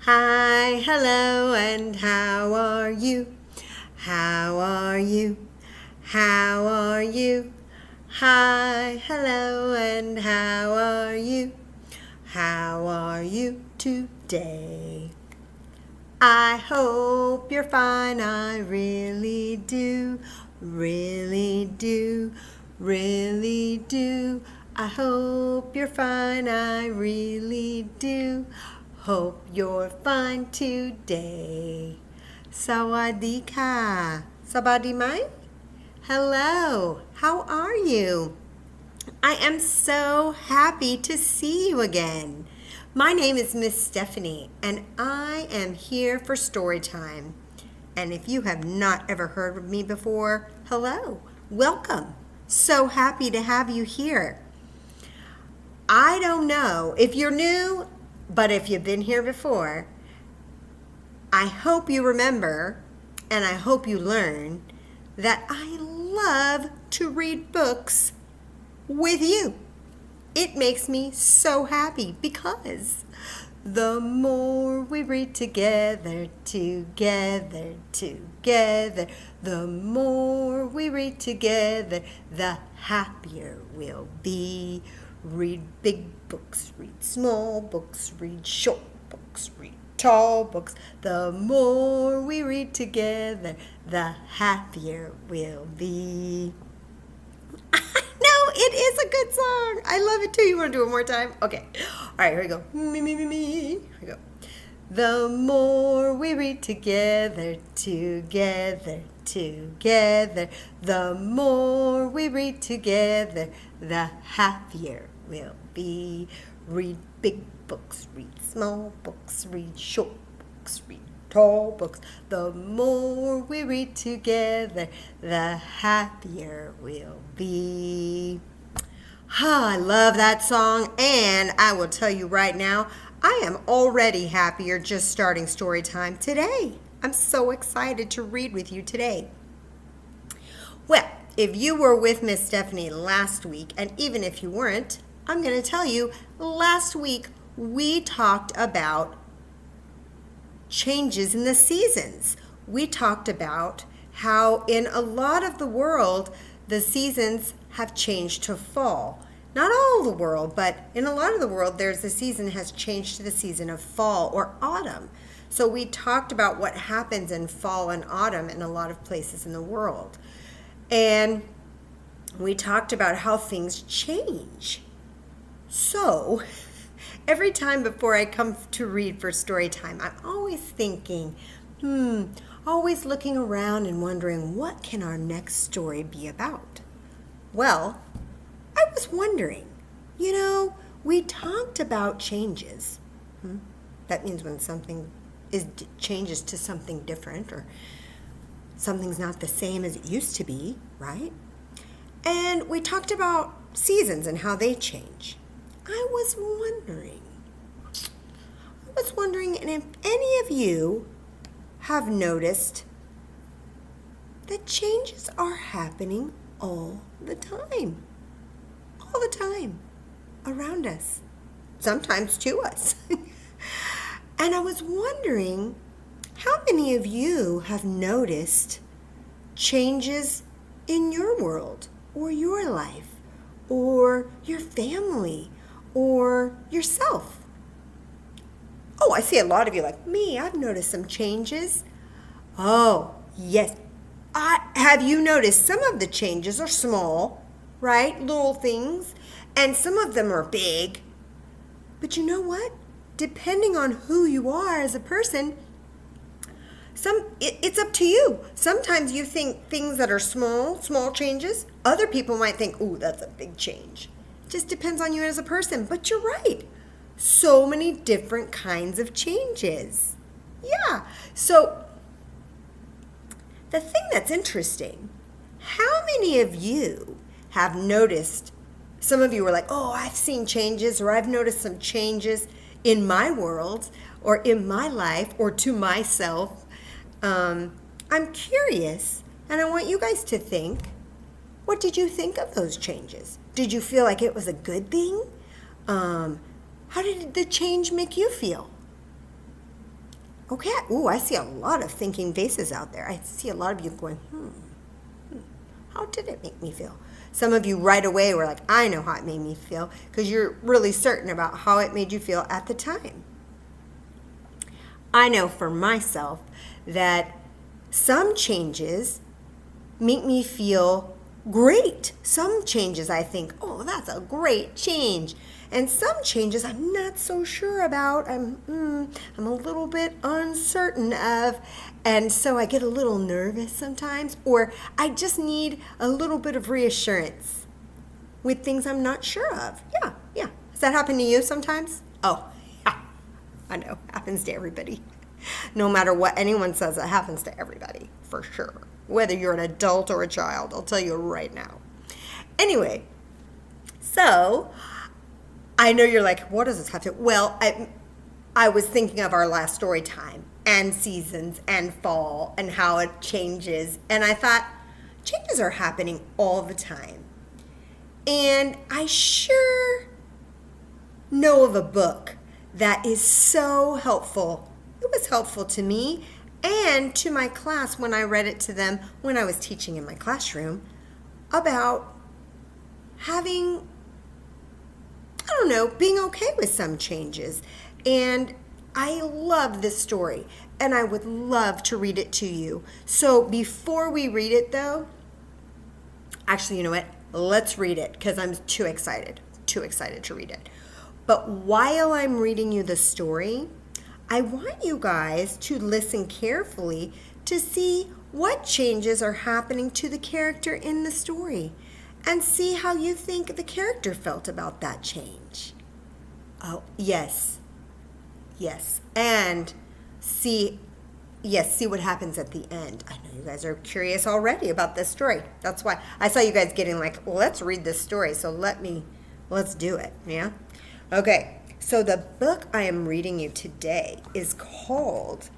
Hi, hello, and how are you? How are you? How are you? Hi, hello, and how are you? How are you today? I hope you're fine, I really do, really do, really do. I hope you're fine, I really do. Hope you're fine today. Sawadee-ka. Sabadi mai? Hello, how are you? I am so happy to see you again. My name is Miss Stephanie, and I am here for story time. And if you have not ever heard of me before, hello, welcome. So happy to have you here. I don't know if you're new, but if you've been here before, I hope you remember and I hope you learn that I love to read books with you. It makes me so happy because the more we read together, the more we read together, the happier we'll be. Read big books, read small books, read short books, read tall books. The more we read together, the happier we'll be. No, it is a good song. I love it too. You want to do it one more time? Okay. All right, here we go. Me. Here we go. The more we read together, the more we read together, the happier we'll be. Read big books, read small books, read short books, read tall books. The more we read together, the happier we'll be. I love that song, and I will tell you right now, I am already happier just starting story time today. I'm so excited to read with you today. Well, if you were with Miss Stephanie last week, and even if you weren't, I'm going to tell you, last week we talked about changes in the seasons. We talked about how in a lot of the world, the seasons have changed to fall. Not all the world, but in a lot of the world, the season has changed to the season of fall or autumn. So we talked about what happens in fall and autumn in a lot of places in the world. And we talked about how things change. So every time before I come to read for story time, I'm always thinking, always looking around and wondering, what can our next story be about? Well, I was wondering, we talked about changes. That means when something changes to something different or something's not the same as it used to be, right? And we talked about seasons and how they change. I was wondering if any of you have noticed that changes are happening all the time around us, sometimes to us. And I was wondering how many of you have noticed changes in your world or your life or your family or yourself. Oh, I see a lot of you like me. I've noticed some changes. Oh, yes. Have you noticed some of the changes are small, right? Little things. And some of them are big. But you know what? Depending on who you are as a person, it's up to you. Sometimes you think things that are small changes. Other people might think, ooh, that's a big change. It just depends on you as a person. But you're right. So many different kinds of changes. Yeah. So the thing that's interesting, how many of you have noticed, some of you were like, oh, I've seen changes, or I've noticed some changes in my world or in my life or to myself. I'm curious, and I want you guys to think, what did you think of those changes? Did you feel like it was a good thing? How did the change make you feel? Okay, ooh, I see a lot of thinking faces out there. I see a lot of you going, how did it make me feel? Some of you right away were like, I know how it made me feel, because you're really certain about how it made you feel at the time. I know for myself that some changes make me feel great. Some changes I think, oh, that's a great change. And some changes I'm not so sure about. I'm a little bit uncertain of. And so I get a little nervous sometimes, or I just need a little bit of reassurance with things I'm not sure of. Yeah. Does that happen to you sometimes? Oh, yeah. I know. Happens to everybody. No matter what anyone says, it happens to everybody, for sure. Whether you're an adult or a child, I'll tell you right now. Anyway, so I know you're like, what does this have to? Well, I was thinking of our last story time and seasons and fall and how it changes. And I thought, changes are happening all the time. And I sure know of a book that is so helpful. It was helpful to me and to my class when I read it to them when I was teaching in my classroom about having, being okay with some changes. And I love this story, and I would love to read it to you. So before we read it, though, actually, you know what? Let's read it, because I'm too excited to read it. But while I'm reading you the story, I want you guys to listen carefully to see what changes are happening to the character in the story, and see how you think the character felt about that change. Oh, yes. And see what happens at the end. I know you guys are curious already about this story. That's why I saw you guys getting like, well, let's read this story. So let's do it. Yeah? Okay. So the book I am reading you today is called,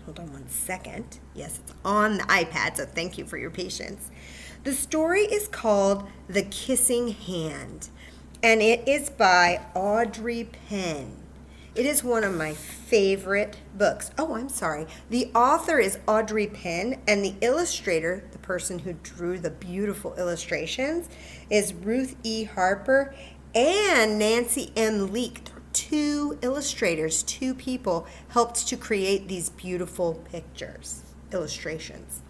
hold on one second. Yes, it's on the iPad, so thank you for your patience. The story is called The Kissing Hand, and it is by Audrey Penn. It is one of my favorite books. Oh, I'm sorry. The author is Audrey Penn, and the illustrator, the person who drew the beautiful illustrations, is Ruth E. Harper and Nancy M. Leake. They're two illustrators, two people helped to create these beautiful illustrations.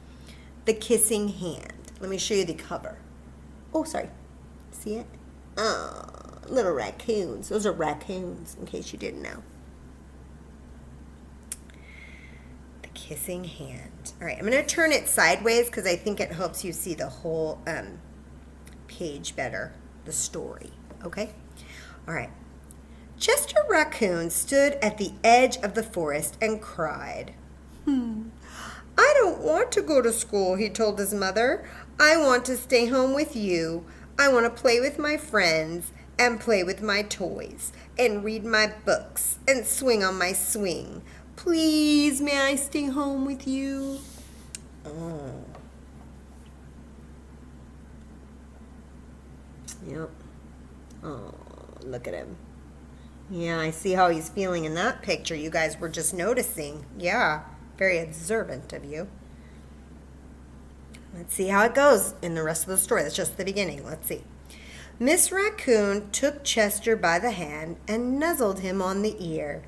The Kissing Hand. Let me show you the cover. Oh, sorry. See it? Oh, little raccoons. Those are raccoons, in case you didn't know. The Kissing Hand. All right, I'm going to turn it sideways because I think it helps you see the whole page better, the story. Okay? All right. Chester Raccoon stood at the edge of the forest and cried. I don't want to go to school, he told his mother. I want to stay home with you. I want to play with my friends and play with my toys and read my books and swing on my swing. Please, may I stay home with you? Oh. Yep. Oh, look at him. Yeah, I see how he's feeling in that picture. You guys were just noticing. Yeah, very observant of you. Let's see how it goes in the rest of the story. That's just the beginning. Let's see. Miss Raccoon took Chester by the hand and nuzzled him on the ear.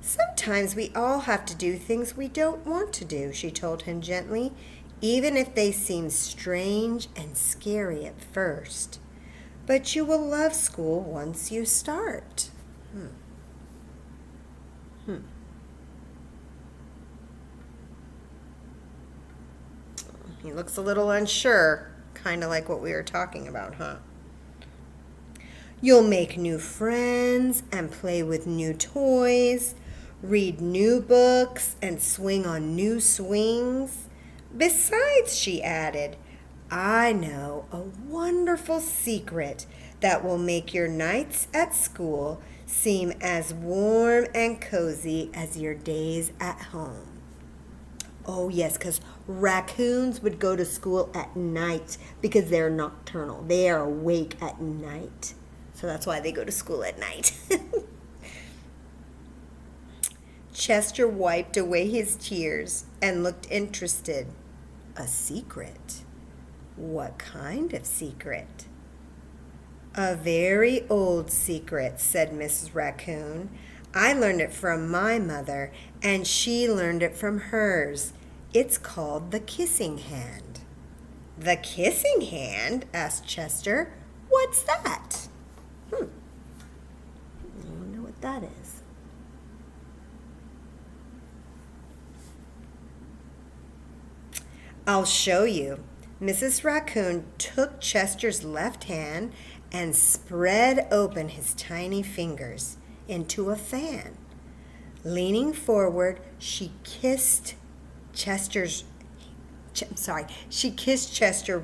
Sometimes we all have to do things we don't want to do, she told him gently, even if they seem strange and scary at first. But you will love school once you start. He looks a little unsure, kind of like what we were talking about, huh? You'll make new friends and play with new toys, read new books and swing on new swings. Besides, she added, I know a wonderful secret that will make your nights at school seem as warm and cozy as your days at home. Oh, yes, because raccoons would go to school at night because they're nocturnal. They are awake at night. So that's why they go to school at night. Chester wiped away his tears and looked interested. A secret? What kind of secret? A very old secret, said Mrs. Raccoon. I learned it from my mother, and she learned it from hers. It's called the kissing hand. The kissing hand? Asked Chester. What's that? I wonder what that is. I'll show you. Mrs. Raccoon took Chester's left hand and spread open his tiny fingers into a fan. Leaning forward, she kissed Chester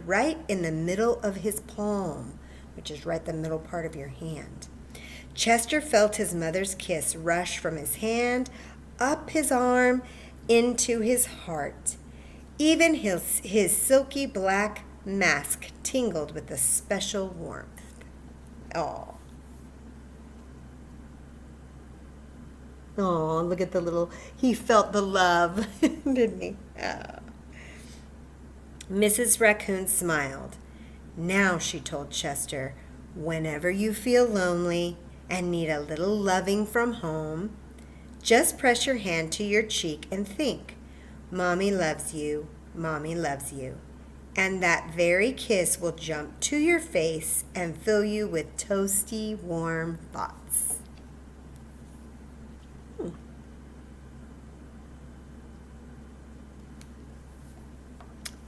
right in the middle of his palm, which is right the middle part of your hand. Chester felt his mother's kiss rush from his hand, up his arm, into his heart. Even his silky black mask tingled with a special warmth. Oh. Oh, look at he felt the love, didn't he? Oh. Mrs. Raccoon smiled. Now, she told Chester, whenever you feel lonely and need a little loving from home, just press your hand to your cheek and think, Mommy loves you, Mommy loves you. And that very kiss will jump to your face and fill you with toasty, warm thoughts.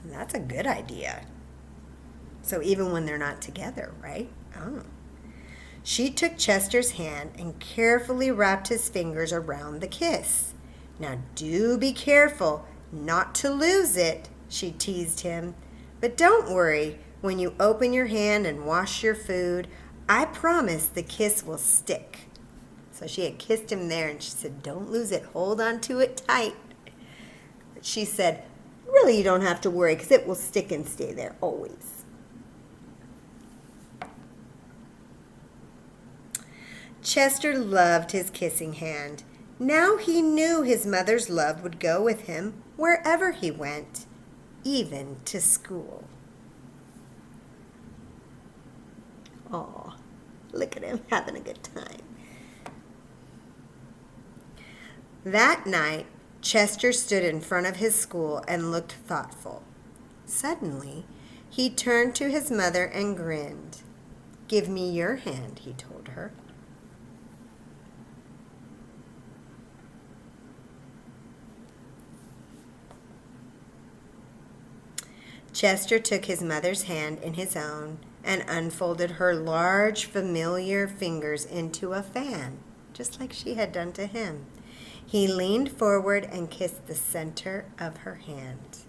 That's a good idea. So even when they're not together, right? Oh. She took Chester's hand and carefully wrapped his fingers around the kiss. Now do be careful not to lose it, she teased him. But don't worry, when you open your hand and wash your food, I promise the kiss will stick. So she had kissed him there and she said, don't lose it, hold on to it tight. But she said, really, you don't have to worry because it will stick and stay there always. Chester loved his kissing hand. Now he knew his mother's love would go with him wherever he went, even to school. Aw, look at him having a good time. That night, Chester stood in front of his school and looked thoughtful. Suddenly, he turned to his mother and grinned. Give me your hand, he told her. Chester took his mother's hand in his own and unfolded her large, familiar fingers into a fan, just like she had done to him. He leaned forward and kissed the center of her hand.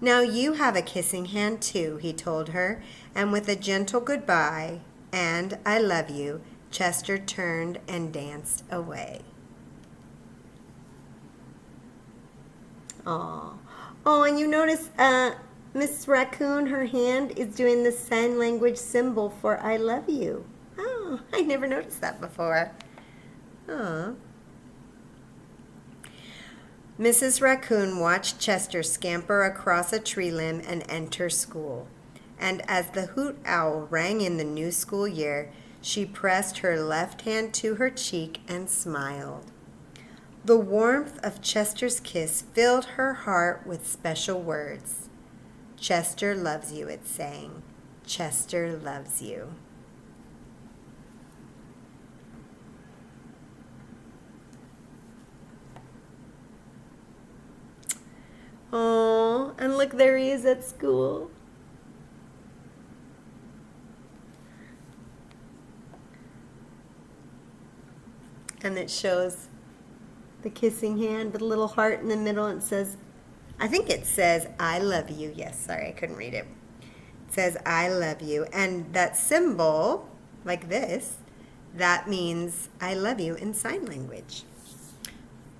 Now you have a kissing hand too, he told her, and with a gentle goodbye and I love you, Chester turned and danced away. Oh, and you notice Miss Raccoon, her hand is doing the sign language symbol for I love you. Oh, I never noticed that before. Oh. Mrs. Raccoon watched Chester scamper across a tree limb and enter school. And as the hoot owl rang in the new school year, she pressed her left hand to her cheek and smiled. The warmth of Chester's kiss filled her heart with special words. Chester loves you, it sang. Chester loves you. Oh, and look, there he is at school. And it shows the kissing hand with a little heart in the middle. It says, I think it says, I love you. Yes, sorry, I couldn't read it. It says, I love you. And that symbol, like this, that means I love you in sign language.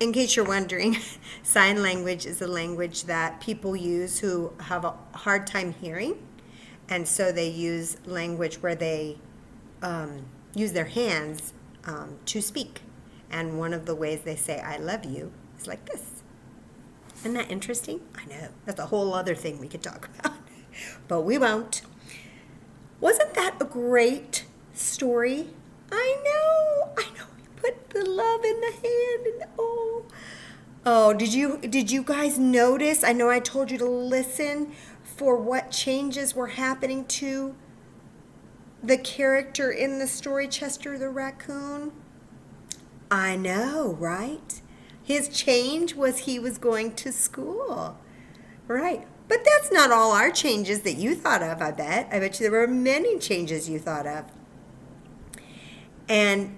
In case you're wondering, sign language is a language that people use who have a hard time hearing. And so they use language where they use their hands to speak. And one of the ways they say, I love you, is like this. Isn't that interesting? I know. That's a whole other thing we could talk about. But we won't. Wasn't that a great story? I know. You put the love in the hand and did you guys notice? I know I told you to listen for what changes were happening to the character in the story, Chester the raccoon. I know, right? His change was he was going to school. Right. But that's not all our changes that you thought of, I bet. I bet you there were many changes you thought of. And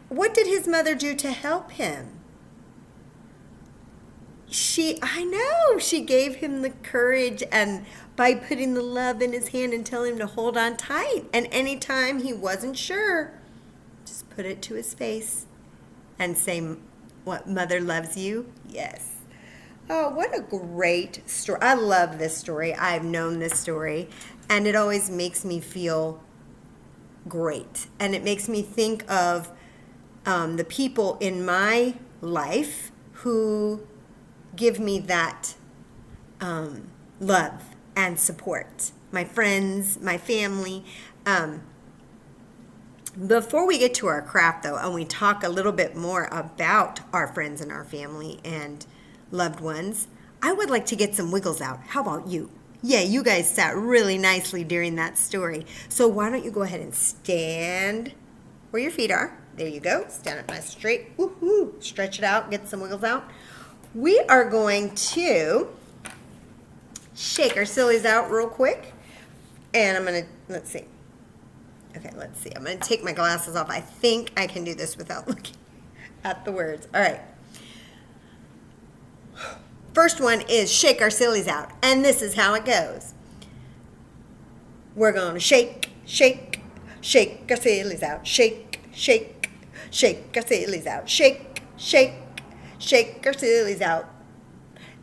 what did his mother do to help him? She gave him the courage and by putting the love in his hand and telling him to hold on tight. And anytime he wasn't sure, just put it to his face and say, what, Mother loves you? Yes. Oh, what a great story. I love this story. I've known this story, and it always makes me feel great. And it makes me think of the people in my life who give me that love and support. My friends, my family. Before we get to our craft, though, and we talk a little bit more about our friends and our family and loved ones, I would like to get some wiggles out. How about you? Yeah, you guys sat really nicely during that story. So why don't you go ahead and stand where your feet are. There you go. Stand up nice straight. Woohoo! Stretch it out. Get some wiggles out. We are going to shake our sillies out real quick. And I'm going to, let's see. Okay, let's see. I'm going to take my glasses off. I think I can do this without looking at the words. All right. First one is shake our sillies out. And this is how it goes. We're going to shake, shake, shake our sillies out. Shake, shake, shake our sillies out. Shake, shake, shake our sillies out.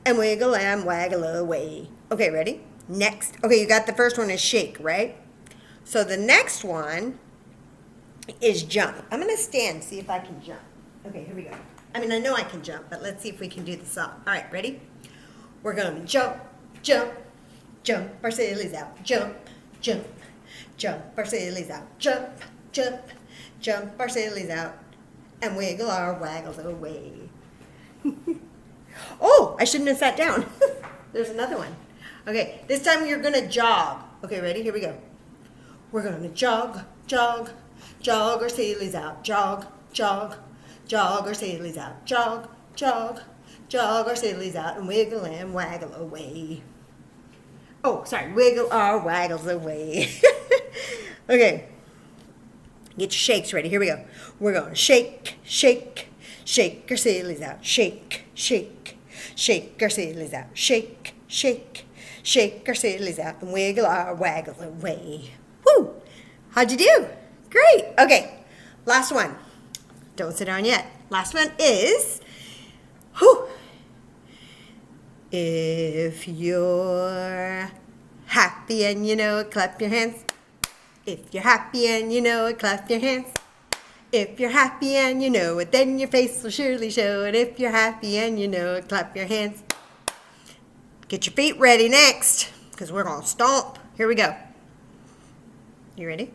And wiggle and waggle away. Okay, ready? Next. Okay, you got the first one is shake, right? So the next one is jump. I'm going to stand, see if I can jump. Okay, here we go. I mean, I know I can jump, but let's see if we can do the song. All right, ready? We're going to jump, jump, jump our sillies out. Jump, jump, jump our sillies out. Jump, jump, jump our sillies out. And wiggle our waggles away. Oh, I shouldn't have sat down. There's another one. Okay, this time you're going to jog. Okay, ready? Here we go. We're going to jog, jog, jog our sillies out. Jog, jog, jog our sillies out. Jog, jog, jog our sillies out. And wiggle and waggle away. Oh, sorry. Wiggle our waggles away. Okay. Get your shakes ready. Here we go. We're going to shake, shake, shake our sillies out. Shake, shake, shake our sillies out. Shake, shake, shake our sillies out. And wiggle our waggles away. Woo! How'd you do? Great. Okay. Last one. Don't sit down yet. Last one is, whew. If you're happy and you know it, clap your hands. If you're happy and you know it, clap your hands. If you're happy and you know it, then your face will surely show it. If you're happy and you know it, clap your hands. Get your feet ready next, because we're going to stomp. Here we go. You ready?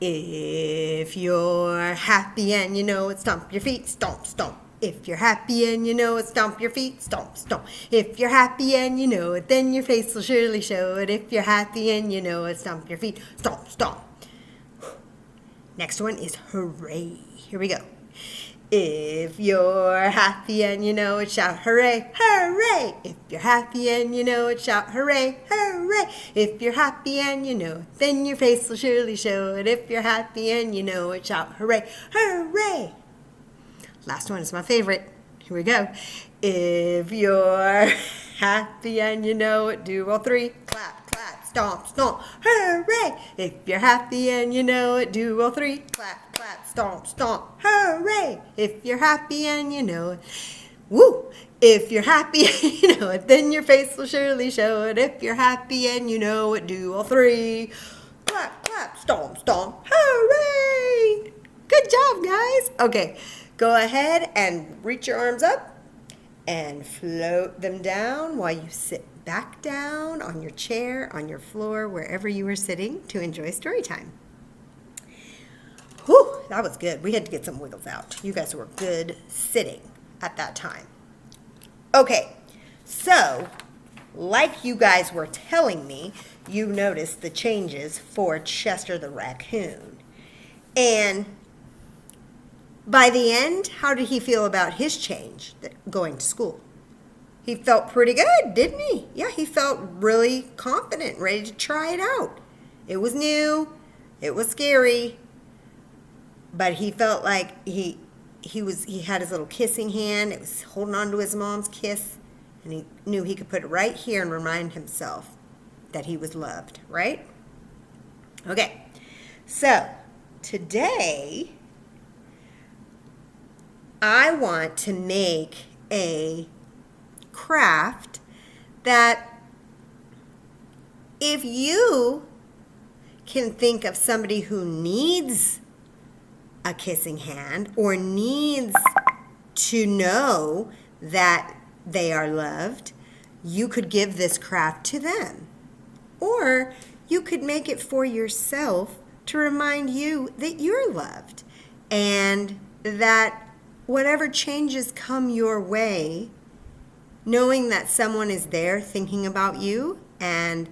If you're happy and you know it, stomp your feet, stomp, stomp. If you're happy and you know it, stomp your feet, stomp, stomp. If you're happy and you know it, then your face will surely show it. If you're happy and you know it, stomp your feet, stomp, stomp. Next one is hooray. Here we go. If you're happy and you know it, shout hooray, hooray. If you're happy and you know it, shout hooray, hooray. If you're happy and you know it, then your face will surely show it. If you're happy and you know it, shout hooray, hooray. Last one is my favorite. Here we go. If you're happy and you know it, do all three. Clap, clap, stomp, stomp, hooray. If you're happy and you know it, do all three. Clap, clap, stomp, stomp, hooray. If you're happy and you know it, Woo! If you're happy, you know it, then your face will surely show it. If you're happy and you know it, do all three. Clap, clap, stomp, stomp. Hooray! Good job, guys. Okay, go ahead and reach your arms up and float them down while you sit back down on your chair, on your floor, wherever you are sitting to enjoy story time. Whew, that was good. We had to get some wiggles out. You guys were good sitting at that time. Okay, so like you guys were telling me, you noticed the changes for Chester the raccoon. And by the end, how did he feel about his change going to school? He felt pretty good, didn't he? Yeah, he felt really confident, ready to try it out. It was new, it was scary, but he felt like he had his little kissing hand. It was holding on to his mom's kiss, and he knew he could put it right here and remind himself that he was loved, right? Okay, so today I want to make a craft that if you can think of somebody who needs a kissing hand or needs to know that they are loved, you could give this craft to them. Or you could make it for yourself to remind you that you're loved and that whatever changes come your way, knowing that someone is there thinking about you and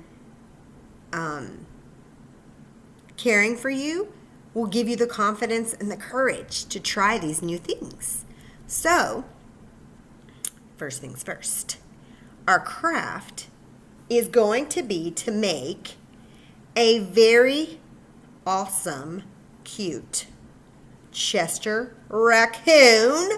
caring for you will give you the confidence and the courage to try these new things. So, first things first, our craft is going to be to make a very awesome, cute Chester raccoon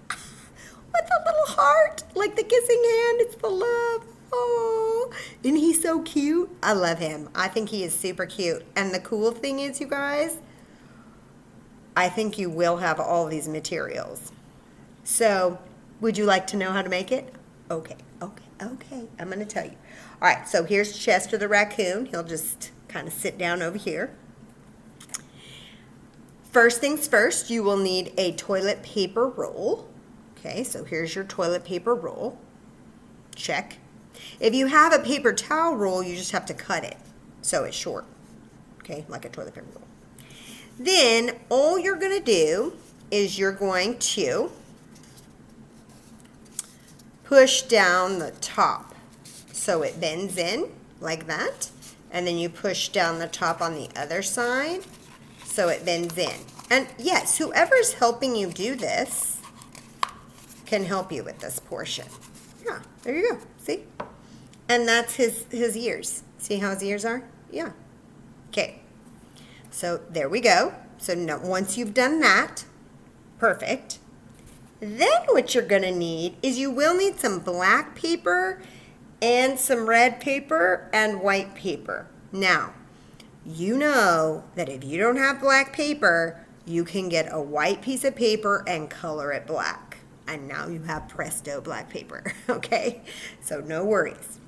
with a little heart, like the kissing hand. It's the love. Oh, isn't he so cute? I love him. I think he is super cute. And the cool thing is, you guys, I think you will have all these materials. So, would you like to know how to make it? Okay. I'm going to tell you. All right, so here's Chester the raccoon. He'll just kind of sit down over here. First things first, you will need a toilet paper roll. Okay, so here's your toilet paper roll. Check. If you have a paper towel roll, you just have to cut it so it's short. Okay, like a toilet paper roll. Then all you're going to do is you're going to push down the top so it bends in like that. And then you push down the top on the other side so it bends in. And yes, whoever's helping you do this can help you with this portion. Yeah, there you go. See? And that's his ears. See how his ears are? Yeah. Okay. So there we go. So now, once you've done that, perfect. Then what you're going to need is you will need some black paper and some red paper and white paper. Now, you know that if you don't have black paper, you can get a white piece of paper and color it black. And now you have presto black paper, okay? So no worries.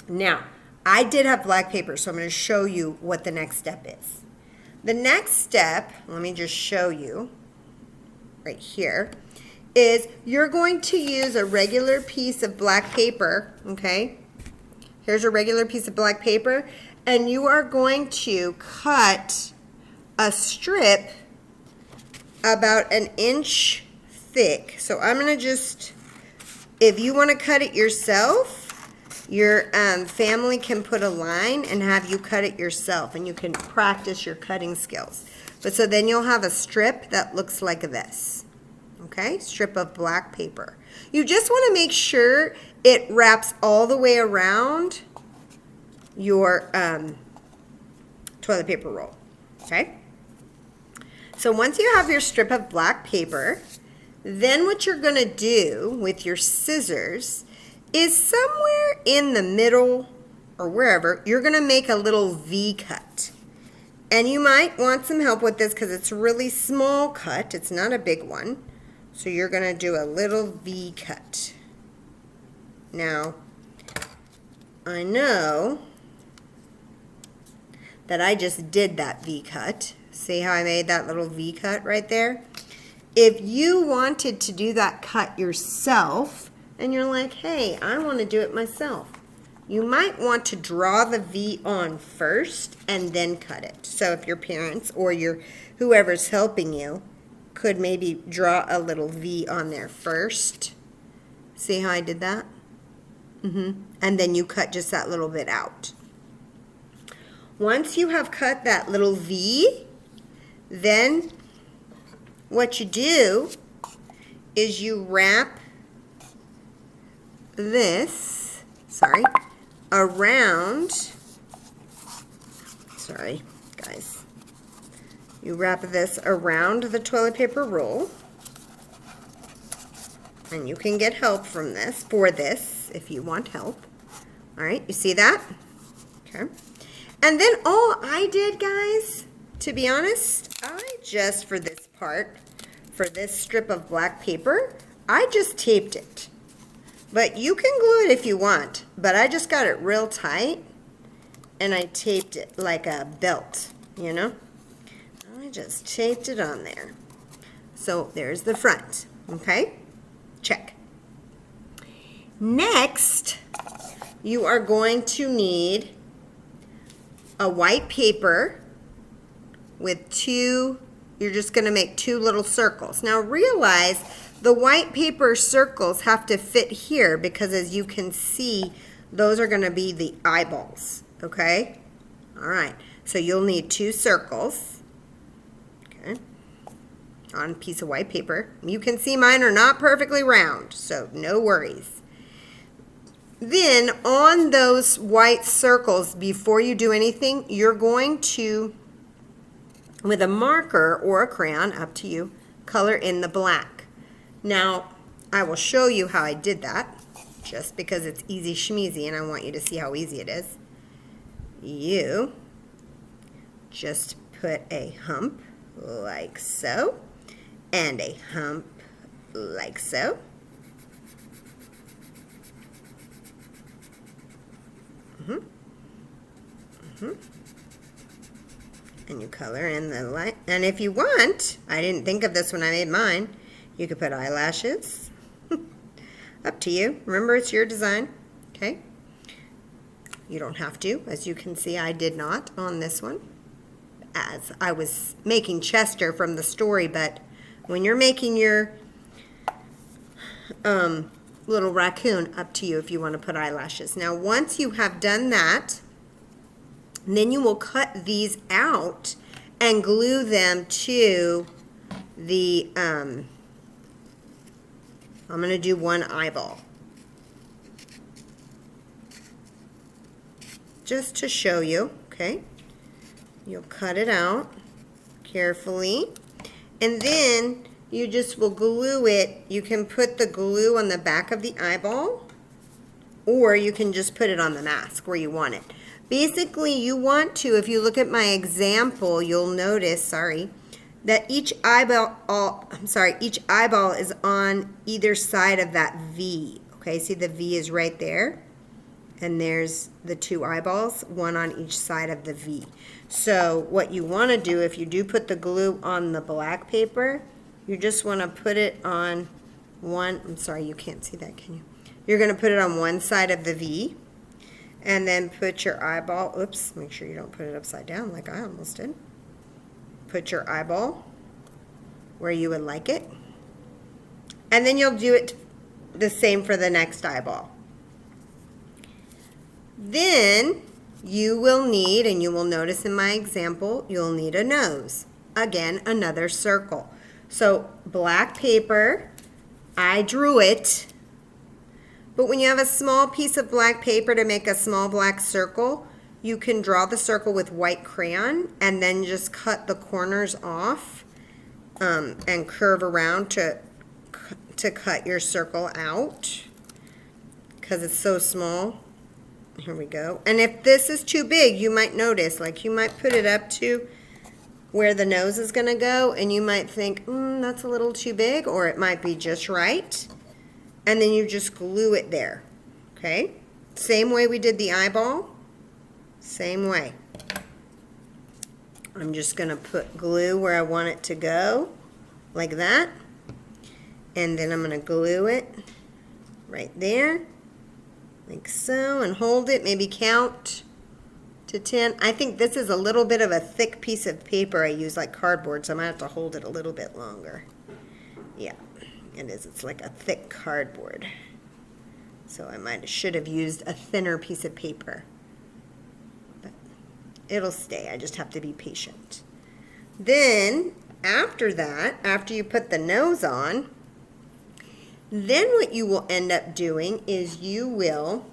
Now, I did have black paper, so I'm going to show you what the next step is. The next step, let me just show you right here, is you're going to use a regular piece of black paper, okay? Here's a regular piece of black paper, and you are going to cut a strip about 1 inch thick. So I'm going to just, if you want to cut it yourself, your family can put a line and have you cut it yourself, and you can practice your cutting skills. But so then you'll have a strip that looks like this. Okay, strip of black paper. You just want to make sure it wraps all the way around your toilet paper roll. Okay? So once you have your strip of black paper, then what you're going to do with your scissors is somewhere in the middle or wherever, you're going to make a little V cut. And you might want some help with this because it's a really small cut. It's not a big one. So you're going to do a little V cut. Now, I know that I just did that V cut. See how I made that little V cut right there? If you wanted to do that cut yourself, and you're like, hey, I want to do it myself, you might want to draw the V on first and then cut it. So if your parents or whoever's helping you could maybe draw a little V on there first. See how I did that? And then you cut just that little bit out. Once you have cut that little V, then what you do is you wrap this, around, guys. You wrap this around the toilet paper roll. And you can get help for this, if you want help. All right, you see that? Okay. And then all I did, guys, to be honest, for this part, for this strip of black paper, I just taped it. But you can glue it if you want, but I just got it real tight, and I taped it like a belt, you know? I just taped it on there. So there's the front, okay? Check. Next, you are going to need a white paper with you're just going to make 2 little circles. Now realize the white paper circles have to fit here because as you can see, those are going to be the eyeballs, okay? All right, so you'll need 2 circles, okay, on a piece of white paper. You can see mine are not perfectly round, so no worries. Then on those white circles, before you do anything, you're going to, with a marker or a crayon, up to you, color in the black. Now, I will show you how I did that, just because it's easy schmeezy and I want you to see how easy it is. You just put a hump like so, and a hump like so. And you color in the light. And if you want, I didn't think of this when I made mine, you could put eyelashes. Up to you. Remember, it's your design. Okay? You don't have to. As you can see, I did not on this one, as I was making Chester from the story. But when you're making your little raccoon, up to you if you want to put eyelashes. Now, once you have done that, then you will cut these out and glue them to the, I'm going to do one eyeball. Just to show you, okay? You'll cut it out carefully. And then you just will glue it. You can put the glue on the back of the eyeball, or you can just put it on the mask where you want it. Basically, you want to, if you look at my example, you'll notice, that each eyeball is on either side of that V. Okay, see the V is right there, and there's the 2 eyeballs, one on each side of the V. So what you want to do, if you do put the glue on the black paper, you just want to put it on one, I'm sorry, you can't see that, can you? You're going to put it on one side of the V, and then put your eyeball, oops, make sure you don't put it upside down like I almost did. Put your eyeball where you would like it. And then you'll do it the same for the next eyeball. Then you will need, and you will notice in my example, you'll need a nose. Again, another circle. So black paper, I drew it. But when you have a small piece of black paper to make a small black circle, you can draw the circle with white crayon and then just cut the corners off and curve around to cut your circle out because it's so small. Here we go. And if this is too big, you might notice, like you might put it up to where the nose is going to go, and you might think, that's a little too big, or it might be just right. And then you just glue it there, okay? Same way we did the eyeball, same way. I'm just going to put glue where I want it to go, like that. And then I'm going to glue it right there, like so, and hold it, maybe count to 10. I think this is a little bit of a thick piece of paper I use, like cardboard, so I might have to hold it a little bit longer. Yeah, it is. It's like a thick cardboard. So I should have used a thinner piece of paper. But it'll stay. I just have to be patient. Then, after that, after you put the nose on, then what you will end up doing is you want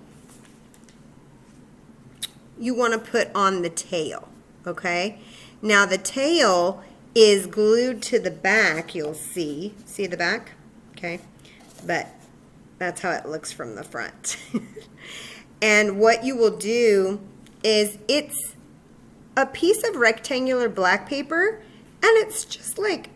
to put on the tail, okay? Now the tail is glued to the back, you'll see. See the back? Okay. But that's how it looks from the front. And what you will do is it's a piece of rectangular black paper, and it's just like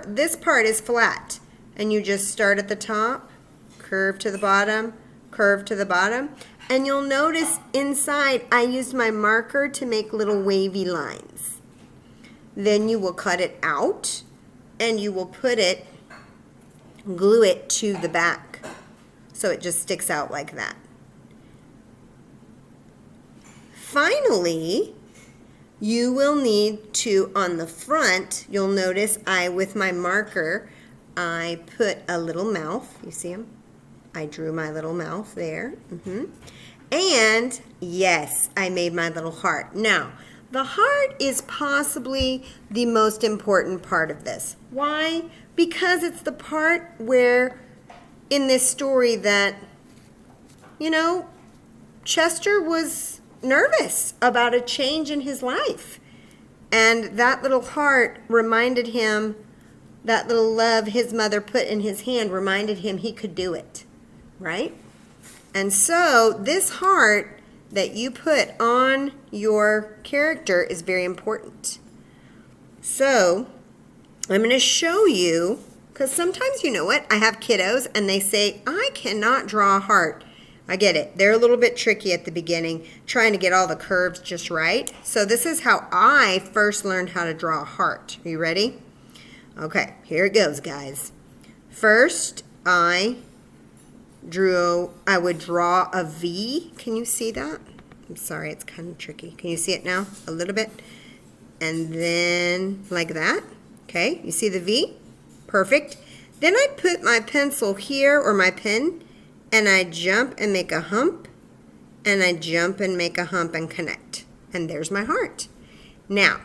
this part is flat. And you just start at the top, curve to the bottom, curve to the bottom. And you'll notice inside I used my marker to make little wavy lines. Then you will cut it out and you will glue it to the back. So it just sticks out like that. Finally, you will need to, on the front, you'll notice with my marker, I put a little mouth. You see him? I drew my little mouth there. And yes, I made my little heart. Now, the heart is possibly the most important part of this. Why? Because it's the part where in this story that, Chester was nervous about a change in his life. And that little heart reminded him, that little love his mother put in his hand reminded him he could do it, right? And so this heart that you put on your character is very important. So I'm going to show you, because sometimes, you know what, I have kiddos and they say, I cannot draw a heart. I get it. They're a little bit tricky at the beginning, trying to get all the curves just right. So this is how I first learned how to draw a heart. Are you ready? Okay, here it goes, guys. First, I would draw a V. Can you see that? I'm sorry, it's kind of tricky. Can you see it now? A little bit. And then like that. Okay, you see the V? Perfect. Then I put my pencil here, or my pen, and I jump and make a hump, and I jump and make a hump and connect. And there's my heart. Now,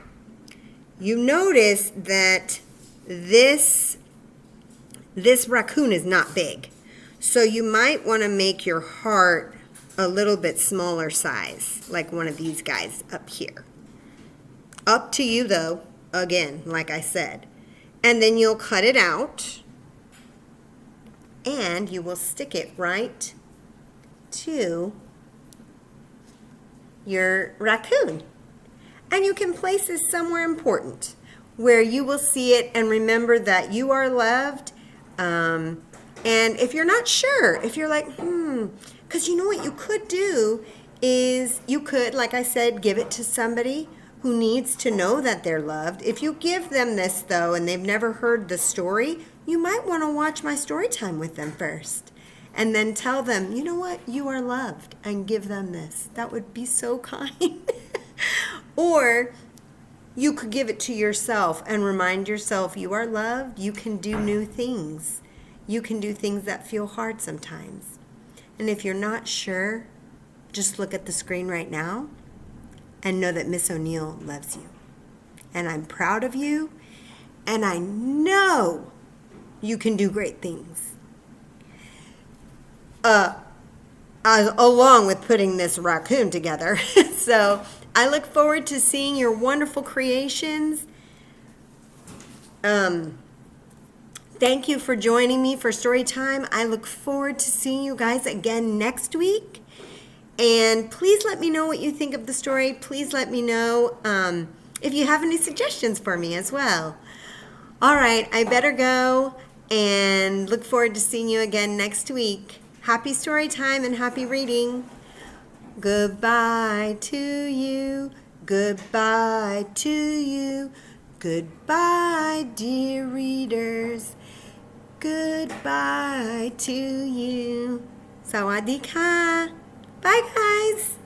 you notice that this raccoon is not big. So you might want to make your heart a little bit smaller size, like one of these guys up here. Up to you though, again, like I said. And then you'll cut it out and you will stick it right to your raccoon. And you can place this somewhere important, where you will see it and remember that you are loved. And if you're not sure, if you're like, because you know what you could do is you could, like I said, give it to somebody who needs to know that they're loved. If you give them this, though, and they've never heard the story, you might want to watch my story time with them first. And then tell them, you know what, you are loved, and give them this. That would be so kind. Or you could give it to yourself and remind yourself you are loved. You can do new things. You can do things that feel hard sometimes. And if you're not sure, just look at the screen right now and know that Miss O'Neill loves you. And I'm proud of you. And I know you can do great things. Along with putting this raccoon together. So I look forward to seeing your wonderful creations. Thank you for joining me for story time. I look forward to seeing you guys again next week. And please let me know what you think of the story. Please let me know if you have any suggestions for me as well. All right, I better go and look forward to seeing you again next week. Happy story time and happy reading. Goodbye to you. Goodbye to you. Goodbye, dear readers. Goodbye to you. Sawadee ka. Bye, guys.